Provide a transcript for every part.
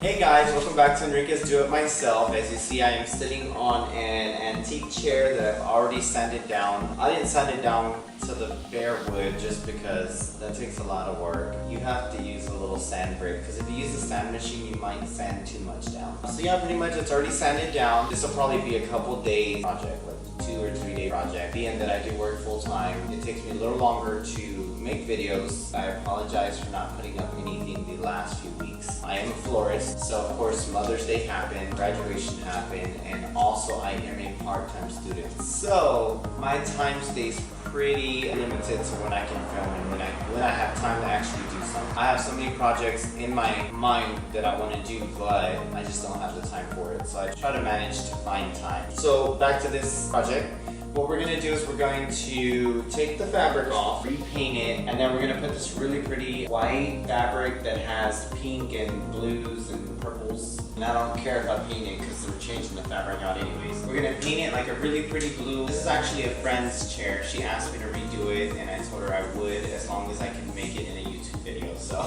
Hey guys, welcome back to Enrique's Do It Myself. As you see, I am sitting on an antique chair that I've already sanded down. I didn't sand it down to the bare wood just because that takes a lot of work. You have to use a little sand brick because if you use a sand machine, you might sand too much down. So yeah, pretty much it's already sanded down. This will probably be a couple days project, like 2 or 3 day project. Being that I do work full time, it takes me a little longer to make videos. I apologize for not putting up anything the last few weeks. I am a florist, so of course Mother's Day happened, graduation happened, and also I am a part-time student. So my time stays pretty limited to when I can film and when I have time to actually do something. I have so many projects in my mind that I want to do, but I just don't have the time for it. So I try to manage to find time. So back to this project. What we're going to do is we're going to take the fabric off, repaint it, and then we're going to put this really pretty white fabric that has pink and blues and purples. And I don't care about painting it because we're changing the fabric out anyways. We're going to paint it like a really pretty blue. This is actually a friend's chair. She asked me to redo it and I told her I would as long as I can make it in a YouTube video. So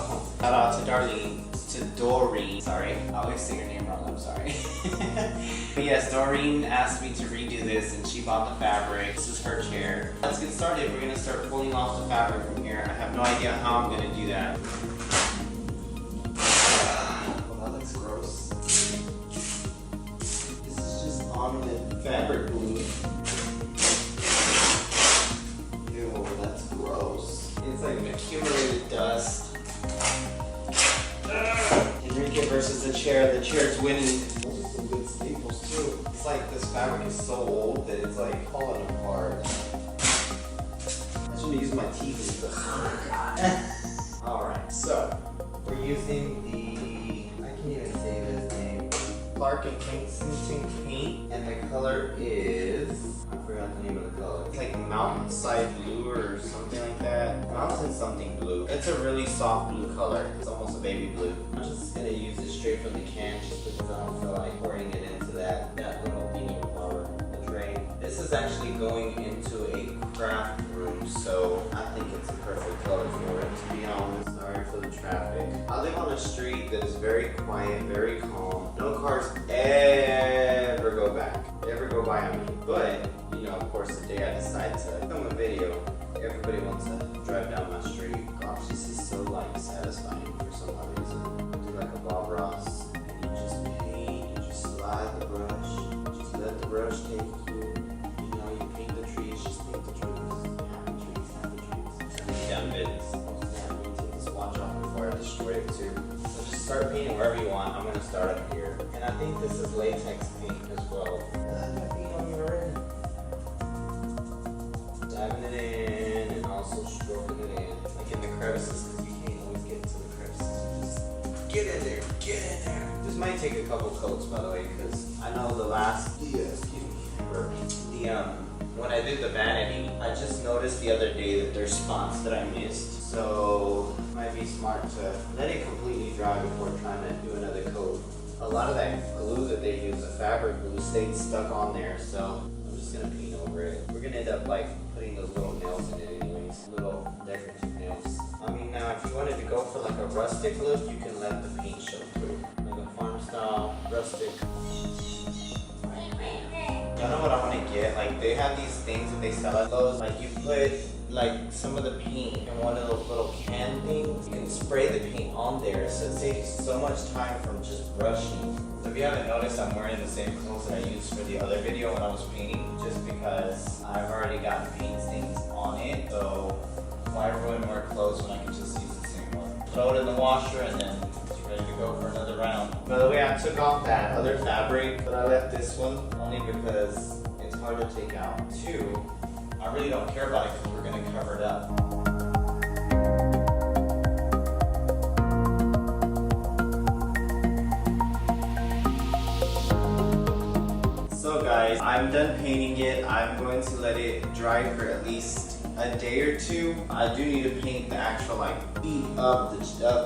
shout out to Doreen. Sorry, I always say your name wrong, I'm sorry. But yes, Doreen asked me to redo this and she bought the fabric. This is her chair. Let's get started. We're gonna start pulling off the fabric from here. I have no idea how I'm gonna do that. Well, that looks gross. This is just ornament fabric glue. Ew, that's gross. It's like an accumulated dust. Enrique versus the chair. The chair's winning. Those are some good staples too. It's like this fabric is so old that it's like falling apart. I shouldn't use my teeth. Oh god. Alright, so we're using the, I can't even say this name, Clark+Kensington paint, and the color is, I forgot the name of the color. It's like Mountainsside blue or something like that. Mountain something blue. It's a really soft blue color. It's almost a baby blue. I'm just gonna use it straight from the can just because I don't feel like pouring it into that little beanie flower, the tray. This is actually going into a craft room, so I think it's a perfect color for it, to be honest. Sorry for the traffic. I live on a street that is very quiet, very calm. No cars ever go by on me. But, you know, of course, the day I decide to film a video, everybody wants to drive down my street. Gosh, this is so like satisfying for some odd reason. Do like a Bob Ross, and you just paint, you just slide the brush, just let the brush take you. You know, you paint the trees, just paint the trees. Half the trees. Down business. I'm gonna take this watch off before I destroy it too. So just start painting wherever you want. I'm gonna start up here. And I think this is latex paint as well. Dabbing it in and also stroking it in. Like in the crevices, because you can't always get into the crevices. Just get in there, get in there. This might take a couple coats, by the way, because I know when I did the vanity, I just noticed the other day that there's spots that I missed. So it might be smart to let it completely dry before trying to do another coat. A lot of that glue that they use, the fabric glue, stayed stuck on there, so I'm just gonna paint over it. We're gonna end up like putting those little nails in it anyways, little decorative nails. I mean, now if you wanted to go for like a rustic look, you can let the paint show through. Like a farm style, rustic. I know what I want to get. Like they have these things that they sell at Lowe's. Like you put like some of the paint in one of those little can things. You can spray the paint on there, so it saves so much time from just brushing. So if you haven't noticed, I'm wearing the same clothes that I used for the other video when I was painting, just because I've already got paint stains on it. So why ruin more clothes when I can just use the same one? Throw it in the washer and then it's ready to go for another round. By the way, I took off that other fabric, but I left this one only because it's hard to take out. 2, I really don't care about it because we're going to cover it up. So guys, I'm done painting it. I'm going to let it dry for at least a day or 2. I do need to paint the actual like feet of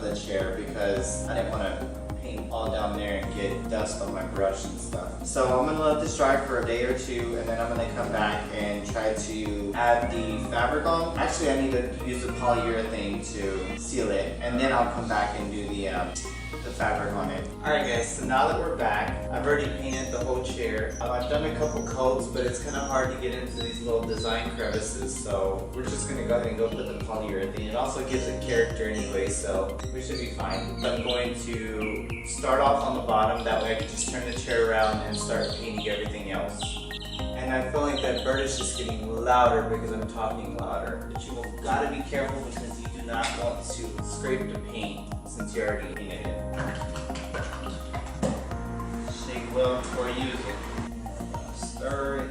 the chair because I didn't want to paint all down there and get dust dust on my brush and stuff. So I'm gonna let this dry for a day or two, and then I'm gonna come back and try to add the fabric on. Actually, I need to use the polyurethane to seal it, and then I'll come back and do the fabric on it. Alright guys, so now that we're back, I've already painted the whole chair. I've done a couple coats, but it's kind of hard to get into these little design crevices, so we're just going to go ahead and go put the polyurethane. It also gives it character anyway, so we should be fine. I'm going to start off on the bottom, that way I can just turn the chair around and start painting everything else. And I feel like that bird is just getting louder because I'm talking louder. But you have got to be careful because you do not want to scrape the paint since you already painted it. Shake well before you use it. Stir it.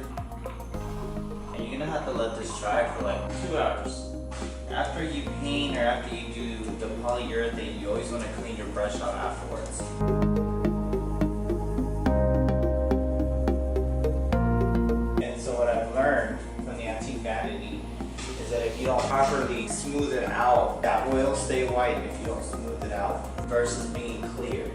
And you're gonna have to let this dry for like 2 hours. After you paint or after you do the polyurethane, you always want to clean your brush out afterwards. And so what I've learned from the antique vanity is that if you don't properly smooth it out, that will stay white if you don't smooth it out versus being clear.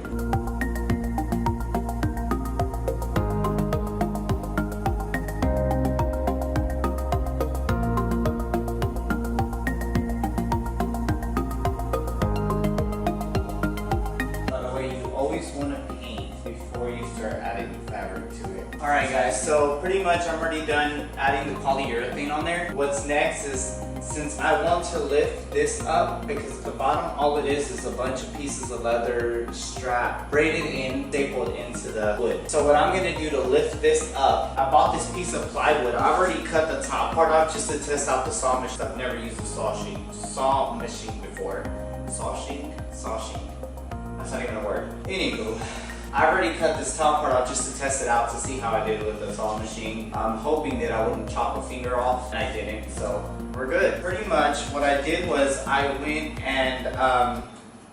By the way, you always want to paint before you start adding the fabric to it. Alright guys, so pretty much I'm already done adding the polyurethane on there. What's next is, since I want to lift this up, because at the bottom all it is a bunch of pieces of leather strap braided in, stapled into the wood. So what I'm going to do to lift this up, I bought this piece of plywood. I already cut the top part off just to test out the saw machine. I've never used a saw machine before. Saw shink? That's not even a word. Anywho, I already cut this top part off just to test it out to see how I did with the saw machine. I'm hoping that I wouldn't chop a finger off, and I didn't, so we're good. Pretty much what I did was I went and,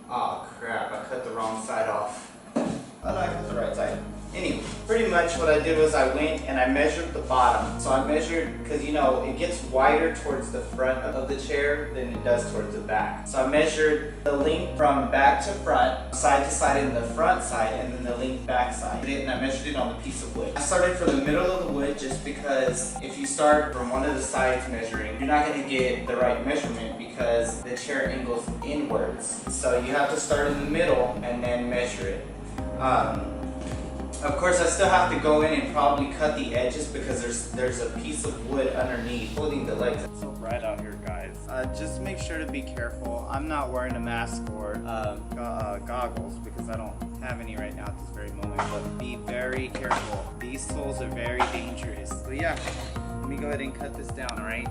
oh crap, I cut the wrong side off. Oh no, I cut the right side. Anyway, pretty much what I did was I went and I measured the bottom. So I measured, because you know, it gets wider towards the front of the chair than it does towards the back. So I measured the length from back to front, side to side in the front side, and then the length back side. And I measured it on the piece of wood. I started from the middle of the wood just because if you start from one of the sides measuring, you're not going to get the right measurement because the chair angles inwards. So you have to start in the middle and then measure it. Of course, I still have to go in and probably cut the edges because there's a piece of wood underneath holding the legs. It's so bright out here, guys. Just make sure to be careful. I'm not wearing a mask or goggles because I don't have any right now at this very moment, but be very careful. These tools are very dangerous. So yeah, let me go ahead and cut this down, all right?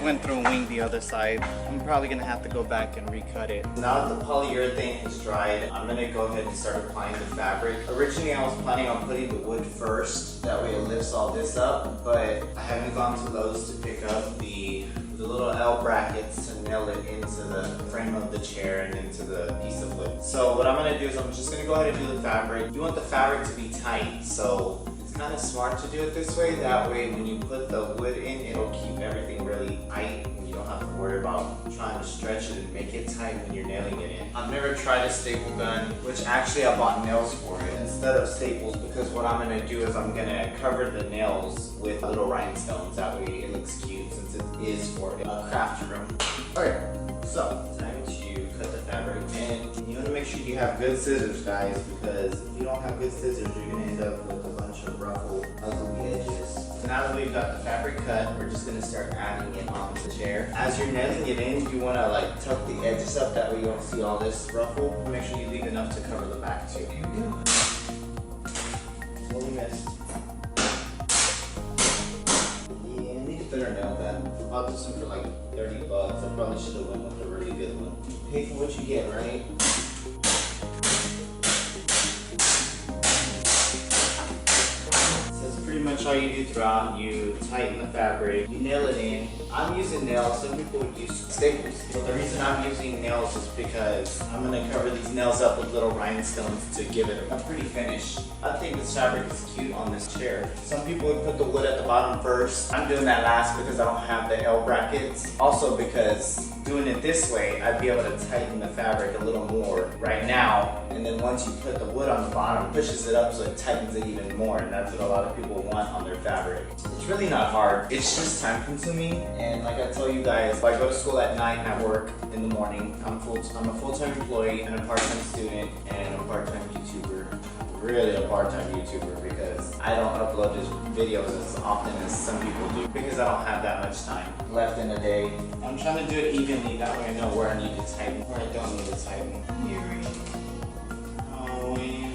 Went through and winged the other side. I'm probably gonna have to go back and recut it. Now that the polyurethane is dried, I'm gonna go ahead and start applying the fabric. Originally I was planning on putting the wood first, that way it lifts all this up, but I haven't gone to Lowe's to pick up the little L brackets to nail it into the frame of the chair and into the piece of wood. So what I'm gonna do is I'm just gonna go ahead and do the fabric. You want the fabric to be tight, so kind of smart to do it this way. That way when you put the wood in, it'll keep everything really tight and you don't have to worry about trying to stretch it and make it tight when you're nailing it in. I've never tried a staple gun, which actually I bought nails for it instead of staples, because what I'm going to do is I'm going to cover the nails with little rhinestones. That way it looks cute since it is for a craft room. Alright, so time to cut the fabric, and you want to make sure you have good scissors, guys, because if you don't have good scissors, you're going to end up with a bunch of ruffled, ugly edges. So now that we've got the fabric cut, we're just going to start adding it onto the chair. As you're nailing it in, you want to like tuck the edges up, that way you don't see all this ruffle. Make sure you leave enough to cover the back too. Slowly miss. Yeah, I need a better nail gun. I bought this one for like $30. I probably should have went with a really good one. Pay for what you get, right? So that's pretty much much all you do throughout. You tighten the fabric, you nail it in. I'm using nails, some people would use staples. But the reason I'm using nails is because I'm gonna cover these nails up with little rhinestones to give it a pretty finish. I think this fabric is cute on this chair. Some people would put the wood at the bottom first. I'm doing that last because I don't have the L brackets. Also because doing it this way, I'd be able to tighten the fabric a little more right now. And then once you put the wood on the bottom, it pushes it up so it tightens it even more. And that's what a lot of people want on their fabric. It's really not hard. It's just time consuming. And like I tell you guys, I go to school at night and I work in the morning. I'm a full-time employee and a part-time student and a part-time YouTuber. Really a part-time YouTuber because I don't upload these videos as often as some people do because I don't have that much time left in a day. I'm trying to do it evenly, that way I know where I need to tighten, where I don't need to tighten. Here. Oh, yeah.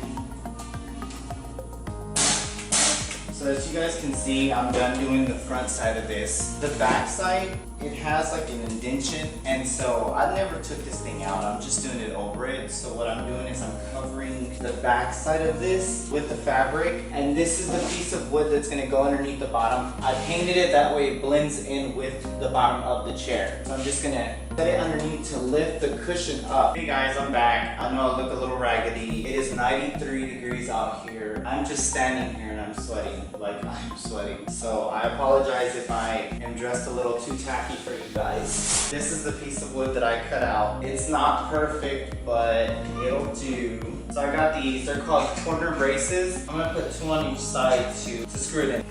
So as you guys can see, I'm done doing the front side of this. The back side, it has like an indentation, and so I never took this thing out. I'm just doing it over it. So what I'm doing is I'm covering the back side of this with the fabric, and this is the piece of wood that's gonna go underneath the bottom. I painted it that way it blends in with the bottom of the chair. So I'm just gonna set it underneath to lift the cushion up. Hey guys, I'm back. I know I look a little raggedy. It is 93 degrees out here. I'm just standing here and I'm sweating, like I'm sweating. So I apologize if I am dressed a little too tacky for you guys. This is the piece of wood that I cut out. It's not perfect, but it'll do. So I got these, they're called corner braces. I'm gonna put 2 on each side to screw it in.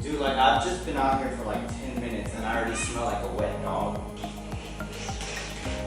Dude, like I've just been out here for like 10 minutes and I already smell like a wet dog.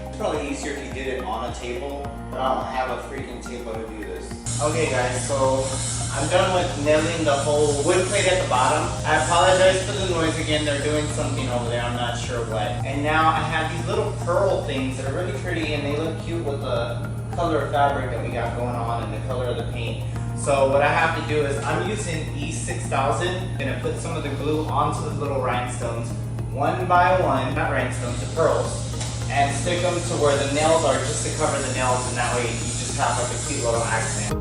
It's probably easier if you did it on a table, but I don't have a freaking table to do this. Okay guys, so I'm done with nailing the whole wood plate at the bottom. I apologize for the noise again. They're doing something over there. I'm not sure what. And now I have these little pearl things that are really pretty and they look cute with the color of fabric that we got going on and the color of the paint. So what I have to do is I'm using E6000. I'm gonna put some of the glue onto the little rhinestones, one by one, not rhinestones, the pearls, and stick them to where the nails are just to cover the nails, and that way you just have like a cute little accent.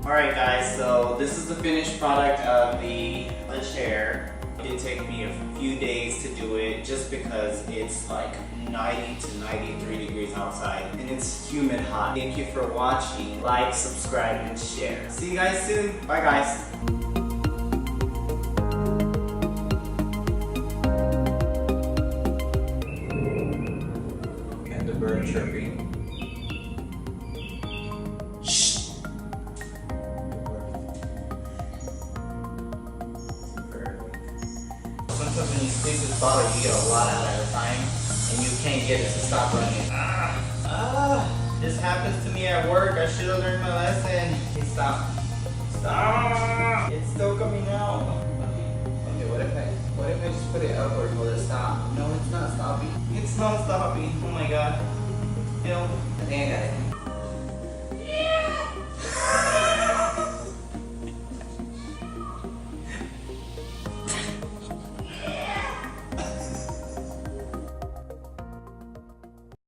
Alright guys, so this is the finished product of the chair. It did take me a few days to do it just because it's like 90 to 93 degrees outside and it's humid hot. Thank you for watching. Like, subscribe, and share. See you guys soon. Bye guys. And the bird chirping. Sometimes when you squeeze this bottle, you get a lot out at a time, and you can't get it to stop running. This happens to me at work. I should have learned my lesson. Hey, stop. Stop! It's still coming out. Okay, what if I just put it upward? Will it stop? No, it's not stopping. It's not stopping. Oh my god. I think I got it.